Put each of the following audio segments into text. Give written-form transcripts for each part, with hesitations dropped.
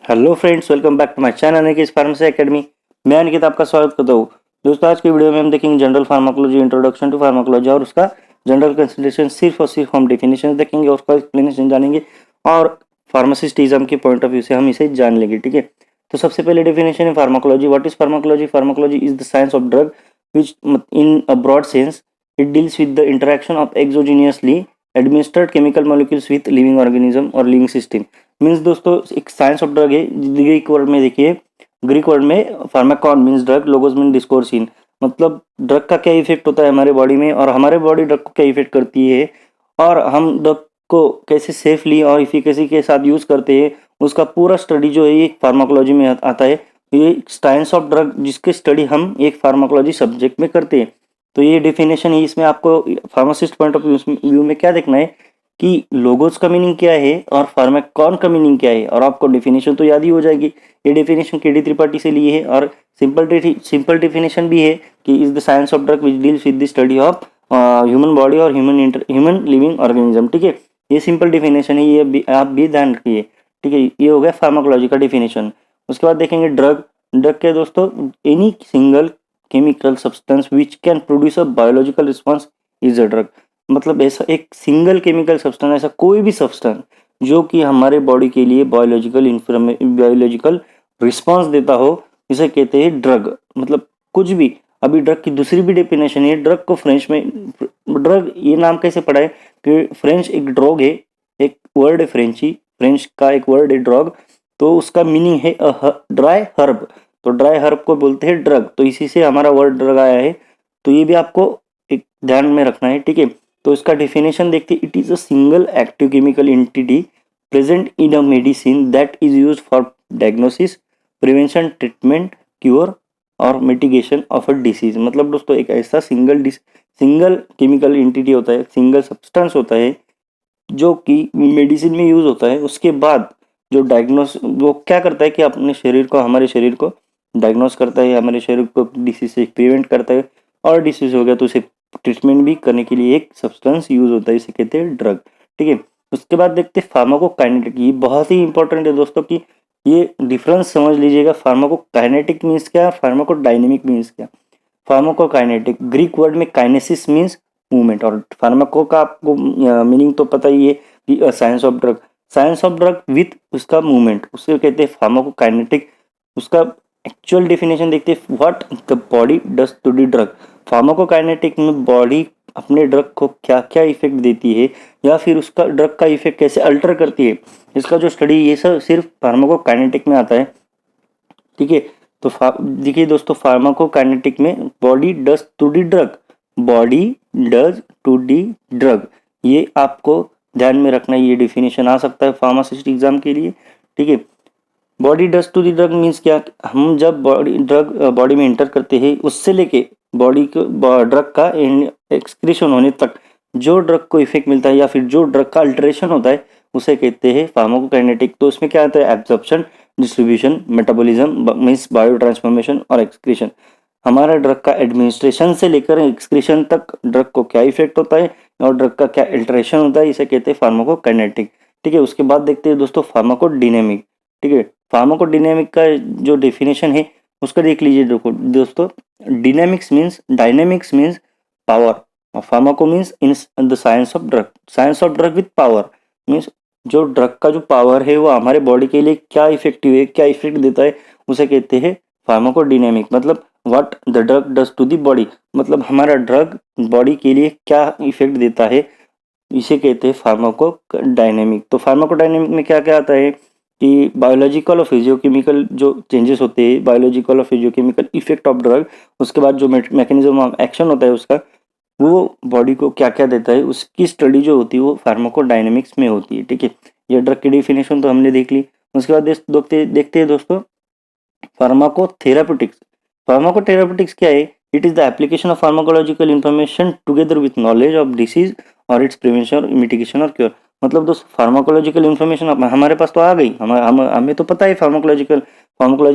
Hello friends, welcome back to my channel Aniket pharmacy academy. मैं अनिकेत आपका स्वागत करता हूँ। दोस्तों, आज की वीडियो में हम देखेंगे general pharmacology, introduction to pharmacology और उसका जनरल कंसिडरेशन। सिर्फ और सिर्फ हम डेफिनेशन देखेंगे और उसका एक्सप्लेनेशन जानेंगे और फार्मासिस्टिज्म के पॉइंट ऑफ व्यू से हम इसे जान लेंगे। ठीक है, तो सबसे पहले डेफिनेशन है pharmacology. What is pharmacology? Pharmacology is the science of drug which in a broad sense it deals with the interaction of exogenously administered chemical molecules with living organism और लिविंग सिस्टम। मीन्स दोस्तों, एक science of drug है। Greek word में देखिए, Greek word में फार्माकॉन means drug, लोगोस mean discourse in, मतलब ड्रग का क्या इफेक्ट होता है हमारे बॉडी में और हमारे बॉडी ड्रग को क्या इफेक्ट करती है और हम ड्रग को कैसे सेफली और इफिकेसी के साथ यूज करते हैं, उसका पूरा स्टडी जो है ये फार्माकोलॉजी में आता है। ये साइंस ऑफ ड्रग जिसके स्टडी हम एक फार्माकोलॉजी सब्जेक्ट में करते हैं। तो ये डेफिनेशन है। इसमें आपको फार्मासिस्ट पॉइंट ऑफ व्यू में क्या देखना है कि लोगोस का मीनिंग क्या है और फार्माकॉन का मीनिंग क्या है, और आपको डेफिनेशन तो याद ही हो जाएगी। ये डेफिनेशन केडी त्रिपाठी से लिए है और सिंपल डेफिनेशन भी है कि is the science of drug which deals with the study of human body और ह्यूमन लिविंग ऑर्गेनिज्म। ठीक है, ये सिंपल डेफिनेशन है, ये आप भी ध्यान रखिए। ठीक है, ये हो गया फार्माकोलॉजी का डेफिनेशन। उसके बाद देखेंगे ड्रग। ड्रग क्या है दोस्तों? Any single chemical substance which can produce a biological response is a drug. मतलब ऐसा एक सिंगल केमिकल सब्सटेंस, ऐसा कोई भी सब्सटेंस जो कि हमारे बॉडी के लिए बायोलॉजिकल रिस्पांस देता हो, इसे कहते हैं ड्रग। मतलब कुछ भी। अभी ड्रग की दूसरी भी डेफिनेशन है। ड्रग को फ्रेंच में, ड्रग ये नाम कैसे पड़ा है कि फ्रेंच एक ड्रग है, एक वर्ड है फ्रेंची, फ्रेंच का एक वर्ड है ड्रग। तो उसका मीनिंग है ड्राई हर्ब। तो ड्राई हर्ब को बोलते हैं ड्रग, तो इसी से हमारा वर्ड ड्रग आया है। तो ये भी आपको एक ध्यान में रखना है। ठीक है, तो इसका डेफिनेशन देखते हैं। It is a single active chemical entity present in a medicine that is used for diagnosis, prevention, treatment, cure और मिटिगेशन ऑफ अ डिसीज। मतलब दोस्तों, एक ऐसा सिंगल केमिकल एंटिटी होता है, सिंगल सब्सटेंस होता है जो कि मेडिसिन में यूज होता है। उसके बाद जो डायग्नोस, वो क्या करता है कि अपने शरीर को, हमारे शरीर को डायग्नोस करता है, हमारे शरीर को डिसीज से प्रिवेंट करता है, और डिसीज हो गया तो उसे ट्रीटमेंट भी करने के लिए एक सब्सटेंस यूज होता है, इसे कहते हैं ड्रग। ठीक है, उसके बाद देखते हैं फार्माकोकाइनेटिक। ये बहुत ही इंपॉर्टेंट है दोस्तों कि ये डिफरेंस समझ लीजिएगा। फार्माकोकाइनेटिक मीन्स क्या, फार्माकोडायनेमिक मीन्स क्या। फार्माकोकाइनेटिक ग्रीक वर्ड में काइनेसिस मीन्स मूवमेंट, और फार्माको का आपको मीनिंग तो पता ही है कि science of drug, science of drug with उसका मूवमेंट, उसे कहते हैं फार्माकोकाइनेटिक। उसका एक्चुअल डेफिनेशन देखते हैं। What the body does to the drug. Pharmacokinetic में बॉडी अपने ड्रग को क्या क्या इफेक्ट देती है या फिर उसका ड्रग का इफेक्ट कैसे अल्टर करती है, इसका जो स्टडी ये सब सिर्फ फार्माकोकाइनेटिक में आता है। ठीक है, तो देखिए दोस्तों, फार्माकोकाइनेटिक में body does to the drug, body does to the drug, ये आपको ध्यान में रखना है। ये डेफिनेशन आ सकता है फार्मासिस्ट एग्जाम के लिए। ठीक है, body does to the drug means क्या, हम जब बॉडी में इंटर करते हैं, उससे लेके बॉडी को ड्रग का एक्सक्रीशन होने तक जो ड्रग को इफेक्ट मिलता है या फिर जो ड्रग का अल्टरेशन होता है, उसे कहते हैं फार्माकोकाइनेटिक। तो उसमें क्या आता है? Absorption, distribution, metabolism means bio transformation और एक्सक्रीशन। हमारा ड्रग का एडमिनिस्ट्रेशन से लेकर एक्सक्रीशन तक ड्रग को क्या इफेक्ट होता है और ड्रग का क्या अल्टरेशन होता है, इसे कहते हैं फार्माकोकाइनेटिक। ठीक है, उसके बाद देखते हैं दोस्तों फार्माकोडायनेमिक। ठीक है, फार्माकोडायनेमिक का जो डेफिनेशन है उसका देख लीजिए। देखो दोस्तों, डायनेमिक्स मीन्स पावर और pharmaco means in the science of drug, science of drug with power means जो ड्रग का जो पावर है वो हमारे बॉडी के लिए क्या इफेक्टिव है, क्या इफेक्ट देता है, उसे कहते हैं फार्माकोडायनेमिक। मतलब what the drug does to the body, मतलब हमारा ड्रग बॉडी के लिए क्या इफेक्ट देता है, इसे कहते हैं फार्माकोडायनेमिक। तो फार्माकोडायनेमिक में क्या क्या आता है कि बायोलॉजिकल और फिजियोकेमिकल जो चेंजेस होते हैं, बायोलॉजिकल और फिजियोकेमिकल इफेक्ट ऑफ ड्रग, उसके बाद जो मैकेनिज्म ऑफ एक्शन होता है उसका, वो बॉडी को क्या क्या देता है, उसकी स्टडी जो होती है वो फार्माकोडायनेमिक्स में होती है। ठीक है, ये ड्रग की डेफिनेशन तो हमने देख ली। उसके बाद देखते हैं दोस्तों फार्माकोथेरापेटिक्स। फार्माकोथेरापेटिक्स क्या है? It is the application of pharmacological information together with knowledge of disease और इट्स प्रिवेंशन, मिटिगेशन और क्योर। मतलब दोस्त, फार्माकोलॉजिकल इन्फॉर्मेशन हमारे पास तो आ गई, हमें तो पता है फार्माकोलॉजी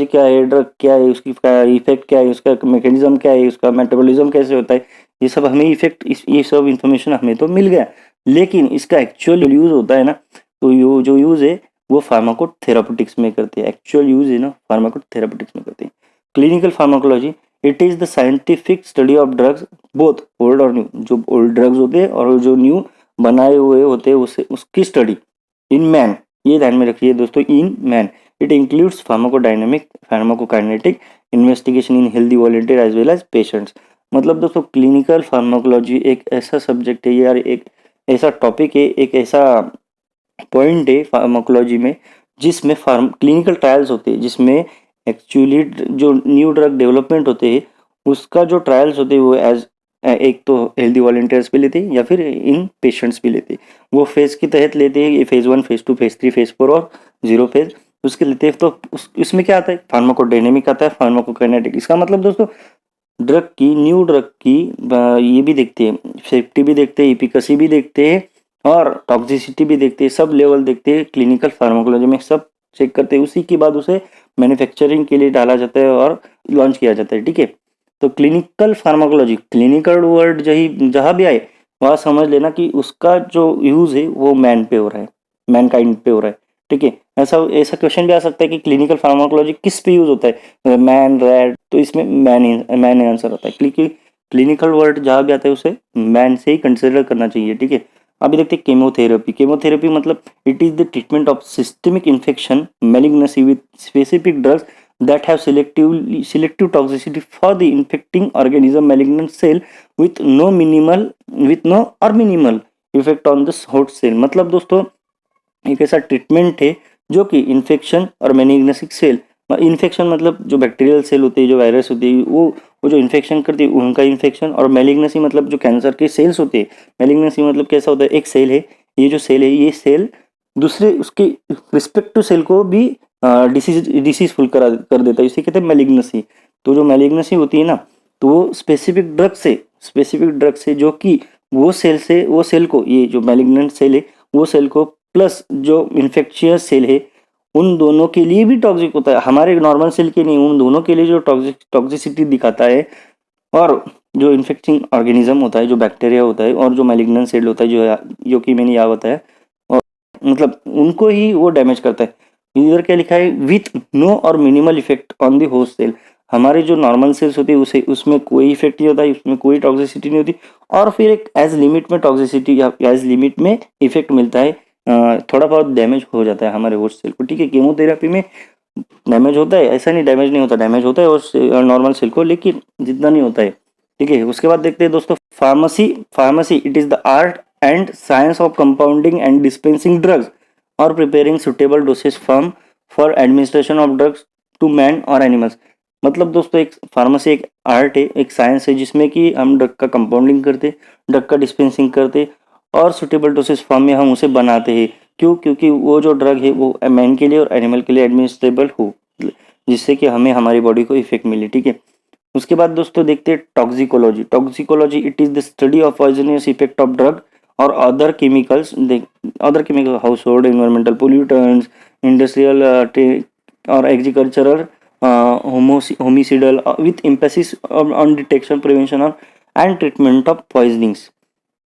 क्या है, ड्रग क्या है, उसकी क्या इफेक्ट क्या है, उसका मैकेनिज्म क्या है, उसका मेटाबॉलिज्म कैसे होता है, ये सब हमें ये सब इन्फॉर्मेशन हमें तो मिल गया। लेकिन इसका एक्चुअल यूज होता है ना, तो जो यूज है वो फार्माकोथेरापेटिक्स में करते हैं, एक्चुअल यूज है ना फार्माकोथेरापेटिक्स में करते हैं। Clinical pharmacology it is the scientific study of drugs both old और न्यू, जो ओल्ड ड्रग्स होते हैं और जो न्यू बनाए हुए होते हैं उसे उसकी स्टडी इन मैन, ये ध्यान में रखिए दोस्तों, in man. It includes pharmacodynamic, pharmacokinetic investigation in healthy volunteer as well as patients. मतलब दोस्तों क्लिनिकल फार्माकोलॉजी एक ऐसा सब्जेक्ट है यार, एक ऐसा टॉपिक है, एक ऐसा पॉइंट है फार्माकोलॉजी में जिसमें क्लिनिकल ट्रायल्स होते हैं, जिसमें एक्चुअली जो न्यू ड्रग डेवलपमेंट होते हैं उसका जो ट्रायल्स होते हैं वो एज एक तो हेल्दी वॉलंटियर्स पे लेते हैं या फिर इन पेशेंट्स पे लेते हैं। वो फेज के तहत लेते हैं, फेज 1, फेज 2, फेज 3, फेज 4 और 0 फेज उसके लेते हैं। तो इसमें क्या आता है, फार्माकोडायनेमिक आता है, फार्माकोकाइनेटिक। इसका मतलब दोस्तों ड्रग की, न्यू ड्रग की ये भी देखते हैं, सेफ्टी भी देखते हैं, एफिकेसी भी देखते हैं और टॉक्सिसिटी भी देखते हैं, सब लेवल देखते हैं क्लिनिकल फार्माकोलॉजी में, सब चेक करते हैं। उसी के बाद उसे मैन्युफैक्चरिंग के लिए डाला जाता है और लॉन्च किया जाता है, ठीक है। तो क्लिनिकल फार्माकोलॉजी, क्लिनिकल वर्ड जहाँ भी आए वहाँ समझ लेना कि उसका जो यूज है वो मैन पे हो रहा है, मैन काइंड पे हो रहा है, ठीक है। ऐसा ऐसा क्वेश्चन भी आ सकता है कि क्लिनिकल फार्माकोलॉजी किस पे यूज होता है, मैन, रैट, तो इसमें मैन आंसर होता है, क्योंकि क्लिनिकल वर्ड जहाँ भी आता है उसे मैन से ही कंसिडर करना चाहिए, ठीक है। अभी देखते हैं केमोथेरेपी। केमोथेरेपी मतलब it is the treatment of systemic infection malignancy with specific drugs that have selective toxicity for the infecting organism malignant cell with no or minimal effect on the host cell। मतलब दोस्तों एक ऐसा treatment है जो कि infection और malignant cell, infection मतलब जो बैक्टीरियल सेल होती है, जो वायरस होती है, वो जो इन्फेक्शन करती है उनका इन्फेक्शन, और मैलिग्नेंसी मतलब जो कैंसर के सेल्स होते हैं। मैलिग्नेंसी मतलब कैसा होता है, एक सेल है, ये जो सेल है ये सेल दूसरे उसके रिस्पेक्टिव सेल को भी डिसीजफुल कर देता है, इसे कहते हैं मैलिग्नेंसी। तो जो मैलिग्नेंसी होती है ना, तो वो स्पेसिफिक ड्रग से जो कि वो सेल को, ये जो मैलिग्नेंट सेल है वो सेल को प्लस जो इन्फेक्शियस सेल है उन दोनों के लिए भी टॉक्सिक होता है, हमारे नॉर्मल सेल के नहीं, उन दोनों के लिए जो टॉक्सिसिटी दिखाता है। और जो इन्फेक्टिंग ऑर्गेनिज्म होता है, जो बैक्टीरिया होता है और जो मैलिग्नेंट सेल होता है, जो कि मैंने यहाँ बताया, और मतलब उनको ही वो डैमेज करता है। इधर क्या लिखा है, विथ नो और minimal effect on the host cell. हमारे जो नॉर्मल सेल्स होती है उसे उसमें कोई इफेक्ट नहीं होता है, उसमें कोई टॉक्सिसिटी नहीं होती, और फिर एक एज लिमिट में टॉक्सिसिटी या एज लिमिट में इफेक्ट मिलता है, थोड़ा बहुत डैमेज हो जाता है हमारे होस्ट सेल को, ठीक है। केमोथेरेपी में डैमेज होता है, ऐसा नहीं डैमेज नहीं होता, डैमेज होता है और नॉर्मल सेल को, लेकिन जितना नहीं होता है, ठीक है। उसके बाद देखते हैं दोस्तों pharmacy it is the art and science of compounding and dispensing drugs और preparing suitable dosage for administration of drugs to man और एनिमल्स। मतलब दोस्तों एक फार्मेसी एक आर्ट है, एक साइंस है, जिसमें कि हम ड्रग का कंपाउंडिंग करते, ड्रग का डिस्पेंसिंग करते और सुटेबल डोसेज फॉर्म में हम उसे बनाते हैं। क्यों? क्योंकि वो जो ड्रग है वो मैन के लिए और एनिमल के लिए एडमिनिस्ट्रेबल हो, जिससे कि हमें हमारी बॉडी को इफेक्ट मिले, ठीक है। उसके बाद दोस्तों देखते हैं toxicology it is the study of poisonous effect of drug और other chemicals household environmental pollutants industrial और agricultural homicidal with emphasis on detection prevention and treatment of poisonings.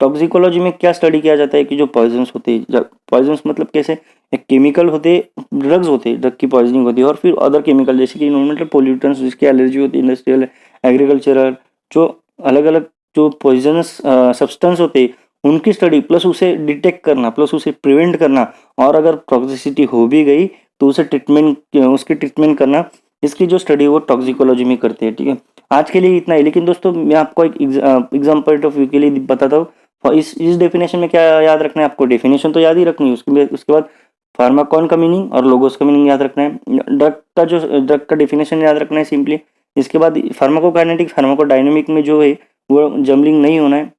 Toxicology में क्या स्टडी किया जाता है कि जो पॉइजन्स होते हैं, पॉइजन्स मतलब कैसे, एक केमिकल होते, ड्रग्स होते, ड्रग की पॉइजनिंग होती है, और फिर अदर केमिकल जैसे कि इन्वायरमेंटल पोल्यूटेंट्स जिसकी एलर्जी होती है, इंडस्ट्रियल, एग्रीकल्चरल, जो अलग अलग जो पॉइजनस सब्सटेंस होते हैं उनकी स्टडी, प्लस उसे डिटेक्ट करना, प्लस उसे प्रिवेंट करना, और अगर टॉक्सिसिटी हो भी गई तो उसे उसकी ट्रीटमेंट करना, इसकी जो स्टडी वो टॉक्सिकोलॉजी में करते हैं, ठीक है। आज के लिए इतना ही, लेकिन दोस्तों मैं आपको एक एग्जाम पॉइंट ऑफ व्यू के लिए बताता हूँ। इस डेफिनेशन में क्या याद रखना है आपको, डेफिनेशन तो याद ही रखनी है, उसके बाद फार्माकॉन का मीनिंग और लोगोस का मीनिंग याद रखना है, ड्रग का डेफिनेशन याद रखना है सिंपली। इसके बाद फार्माकोकाइनेटिक फार्माकोडायनेमिक में जो है वो जम्बलिंग नहीं होना है।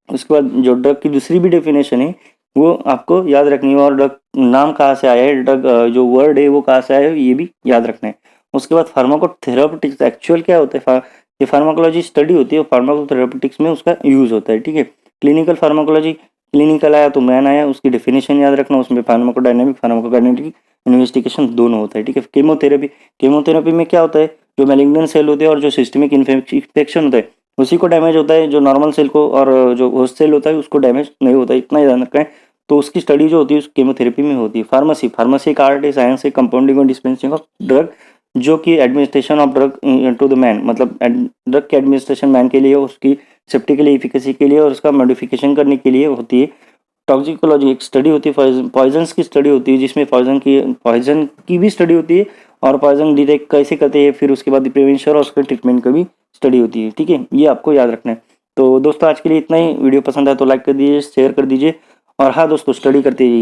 उसके बाद जो ड्रग की दूसरी भी डेफिनेशन है वो आपको याद रखनी है, और ड्रग नाम कहाँ से आया है, ड्रग जो वर्ड है वो कहाँ से आया है ये भी याद रखना है। उसके बाद फार्माकोथेरापेटिक्स एक्चुअल क्या होता है, ये फार्माकोलॉजी स्टडी होती है, फार्माकोथेरापेटिक्स में उसका यूज होता है, ठीक है। क्लिनिकल फार्माकोलॉजी, क्लिनिकल आया तो मैन आया, उसकी डेफिनेशन याद रखना, उसमें फार्माकोडायनेमिक फार्माकोकाइनेटिक इन्वेस्टिगेशन दोनों होता है, ठीक है। केमोथेरेपी में क्या होता है, जो मैलिग्नेंट सेल होते हैं और जो सिस्टमिक इन्फेक्शन होता है उसी को डैमेज होता है, जो नॉर्मल सेल को और जो होस्ट सेल होता है उसको डैमेज नहीं होता है, इतना ही ध्यान रखना है। तो उसकी स्टडी जो होती है उस केमोथेरेपी में होती है। फार्मेसी एक आर्ट है, साइंस है, कंपाउंडिंग और डिस्पेंसिंग ऑफ ड्रग, जो कि administration of drug to the man, मतलब ड्रग के एडमिनिस्ट्रेशन मैन के लिए, उसकी सेफ्टी के लिए, इफिकेसी के लिए और उसका मॉडिफिकेशन करने के लिए होती है। टॉक्सिकोलॉजी एक स्टडी होती है, पॉइजन्स की स्टडी होती है, जिसमें पॉइजन की भी स्टडी होती है और पॉइजन डिटेक्ट कैसे करते हैं, फिर उसके बाद प्रिवेंशन और उसके ट्रीटमेंट का भी स्टडी होती है। ठीक है, ये आपको याद रखना है। तो दोस्तों आज के लिए इतना ही। वीडियो पसंद आए तो लाइक कर दीजिए, शेयर कर दीजिए और हाँ दोस्तों, स्टडी करते रहिए।